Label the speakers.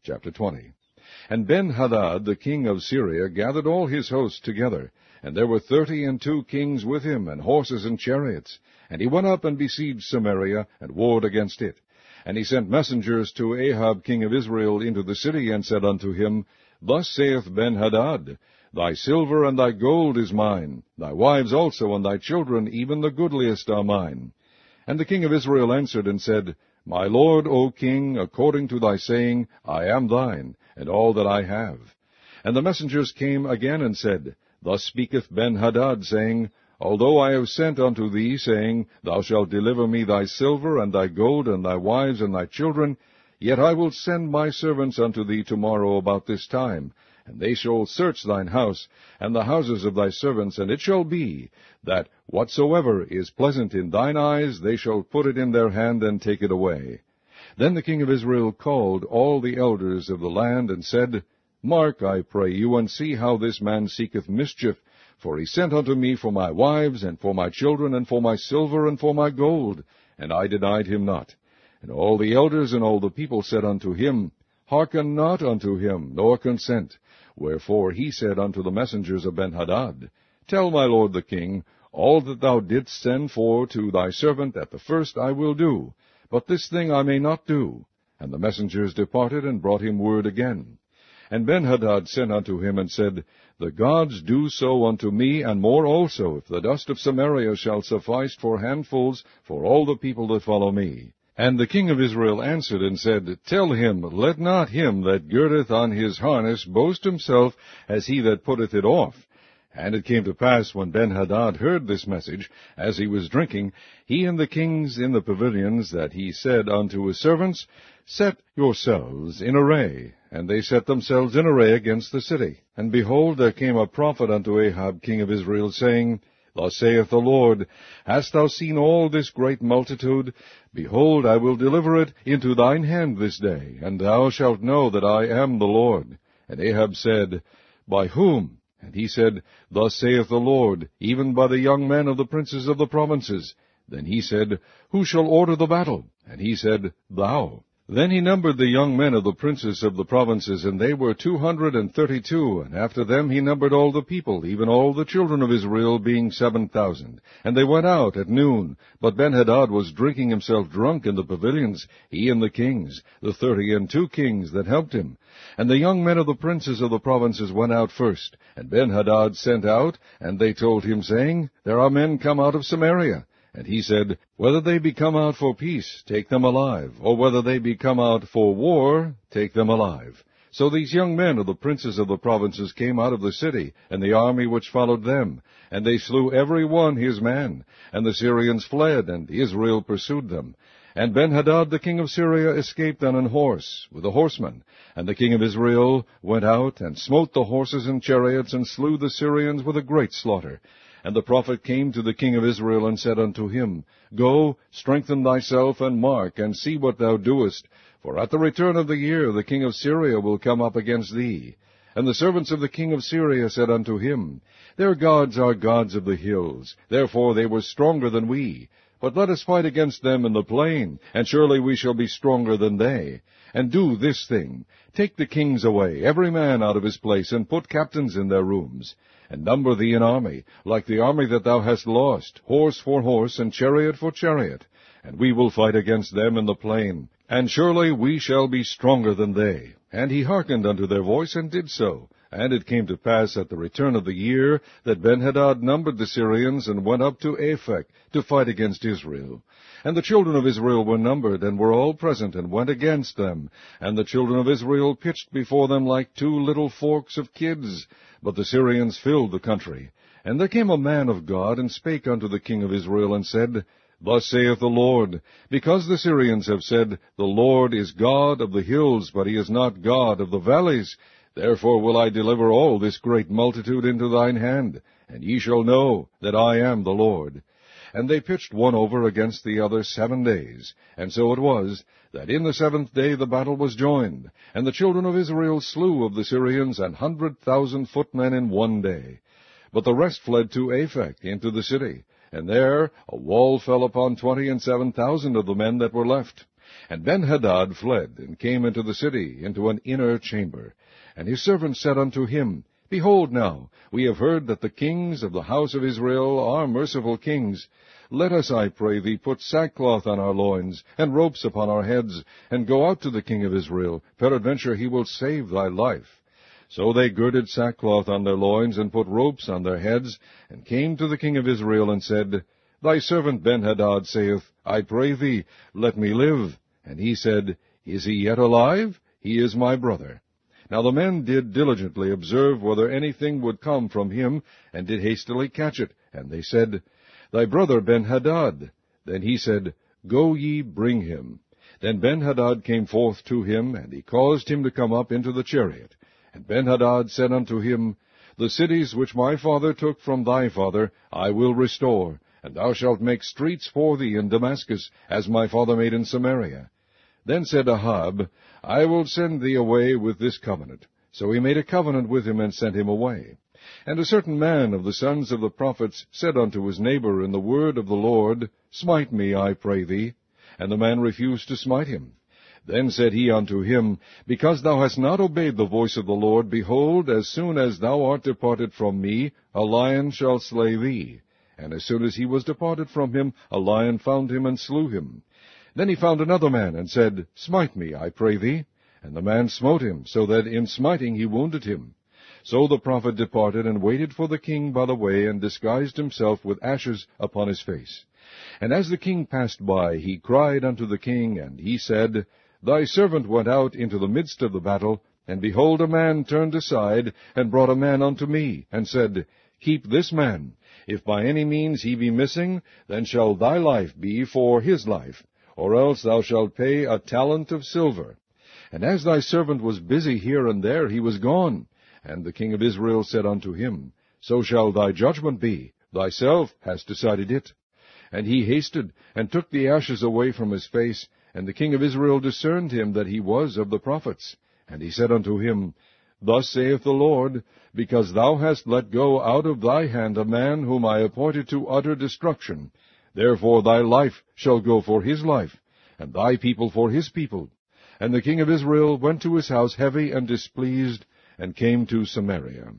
Speaker 1: Chapter 20. And Ben-Hadad, the king of Syria, gathered all his hosts together, and there were 32 kings with him, and horses and chariots. And he went up and besieged Samaria, and warred against it. And he sent messengers to Ahab king of Israel into the city, and said unto him, Thus saith Ben-Hadad, Thy silver and thy gold is mine, thy wives also and thy children, even the goodliest are mine. And the king of Israel answered and said, My lord, O king, according to thy saying, I am thine, and all that I have. And the messengers came again and said, Thus speaketh Ben-Hadad, saying, Although I have sent unto thee, saying, Thou shalt deliver me thy silver and thy gold and thy wives and thy children, yet I will send my servants unto thee tomorrow about this time, and they shall search thine house, and the houses of thy servants, and it shall be, that whatsoever is pleasant in thine eyes, they shall put it in their hand, and take it away. Then the king of Israel called all the elders of the land, and said, Mark, I pray you, and see how this man seeketh mischief, for he sent unto me for my wives, and for my children, and for my silver, and for my gold, and I denied him not. And all the elders and all the people said unto him, Hearken not unto him, nor consent. Wherefore he said unto the messengers of Ben-Hadad, Tell my lord the king, all that thou didst send for to thy servant at the first I will do, but this thing I may not do. And the messengers departed, and brought him word again. And Ben-Hadad sent unto him, and said, The gods do so unto me, and more also, if the dust of Samaria shall suffice for handfuls for all the people that follow me. And the king of Israel answered and said, Tell him, let not him that girdeth on his harness boast himself as he that putteth it off. And it came to pass, when Ben-Hadad heard this message, as he was drinking, he and the kings in the pavilions, that he said unto his servants, Set yourselves in array. And they set themselves in array against the city. And behold, there came a prophet unto Ahab king of Israel, saying, Thus saith the Lord, Hast thou seen all this great multitude? Behold, I will deliver it into thine hand this day, and thou shalt know that I am the Lord. And Ahab said, By whom? And he said, Thus saith the Lord, even by the young men of the princes of the provinces. Then he said, Who shall order the battle? And he said, Thou. Then he numbered the young men of the princes of the provinces, and they were 232, and after them he numbered all the people, even all the children of Israel, being 7,000. And they went out at noon, but Ben-Hadad was drinking himself drunk in the pavilions, he and the kings, the 32 kings that helped him. And the young men of the princes of the provinces went out first, and Ben-Hadad sent out, and they told him, saying, There are men come out of Samaria. And he said, Whether they be come out for peace, take them alive, or whether they be come out for war, take them alive. So these young men of the princes of the provinces came out of the city, and the army which followed them, and they slew every one his man. And the Syrians fled, and Israel pursued them. And Ben-Hadad the king of Syria escaped on an horse, with the horsemen. And the king of Israel went out, and smote the horses and chariots, and slew the Syrians with a great slaughter. And the prophet came to the king of Israel, and said unto him, Go, strengthen thyself, and mark, and see what thou doest. For at the return of the year the king of Syria will come up against thee. And the servants of the king of Syria said unto him, Their gods are gods of the hills, therefore they were stronger than we. But let us fight against them in the plain, and surely we shall be stronger than they. And do this thing, take the kings away, every man out of his place, and put captains in their rooms. And number thee an army, like the army that thou hast lost, horse for horse, and chariot for chariot. And we will fight against them in the plain, and surely we shall be stronger than they. And he hearkened unto their voice, and did so. And it came to pass at the return of the year, that Ben-Hadad numbered the Syrians, and went up to Aphek to fight against Israel. And the children of Israel were numbered, and were all present, and went against them. And the children of Israel pitched before them like 2 little forks of kids. But the Syrians filled the country. And there came a man of God, and spake unto the king of Israel, and said, Thus saith the Lord, Because the Syrians have said, The Lord is God of the hills, but he is not God of the valleys, therefore will I deliver all this great multitude into thine hand, and ye shall know that I am the Lord. And they pitched one over against the other 7 days. And so it was, that in the 7th day the battle was joined, and the children of Israel slew of the Syrians 100,000 footmen in 1 day. But the rest fled to Aphek into the city, and there a wall fell upon 27,000 of the men that were left. And Benhadad fled, and came into the city, into an inner chamber. And his servants said unto him, Behold now, we have heard that the kings of the house of Israel are merciful kings. Let us, I pray thee, put sackcloth on our loins, and ropes upon our heads, and go out to the king of Israel. Peradventure he will save thy life. So they girded sackcloth on their loins, and put ropes on their heads, and came to the king of Israel, and said, Thy servant Benhadad saith, I pray thee, let me live. And he said, Is he yet alive? He is my brother. Now the men did diligently observe whether anything would come from him, and did hastily catch it. And they said, Thy brother Benhadad. Then he said, Go ye, bring him. Then Benhadad came forth to him, and he caused him to come up into the chariot. And Benhadad said unto him, The cities which my father took from thy father I will restore, and thou shalt make streets for thee in Damascus, as my father made in Samaria. Then said Ahab, I will send thee away with this covenant. So he made a covenant with him, and sent him away. And a certain man of the sons of the prophets said unto his neighbor in the word of the Lord, Smite me, I pray thee. And the man refused to smite him. Then said he unto him, Because thou hast not obeyed the voice of the Lord, behold, as soon as thou art departed from me, a lion shall slay thee. And as soon as he was departed from him, a lion found him, and slew him. Then he found another man, and said, Smite me, I pray thee. And the man smote him, so that in smiting he wounded him. So the prophet departed, and waited for the king by the way, and disguised himself with ashes upon his face. And as the king passed by, he cried unto the king, and he said, Thy servant went out into the midst of the battle, and behold, a man turned aside, and brought a man unto me, and said, Keep this man. If by any means he be missing, then shall thy life be for his life, or else thou shalt pay a talent of silver. And as thy servant was busy here and there, he was gone. And the king of Israel said unto him, So shall thy judgment be, thyself hast decided it. And he hasted, and took the ashes away from his face, and the king of Israel discerned him that he was of the prophets. And he said unto him, Thus saith the Lord, Because thou hast let go out of thy hand a man whom I appointed to utter destruction, therefore thy life shall go for his life, and thy people for his people. And the king of Israel went to his house heavy and displeased, and came to Samaria.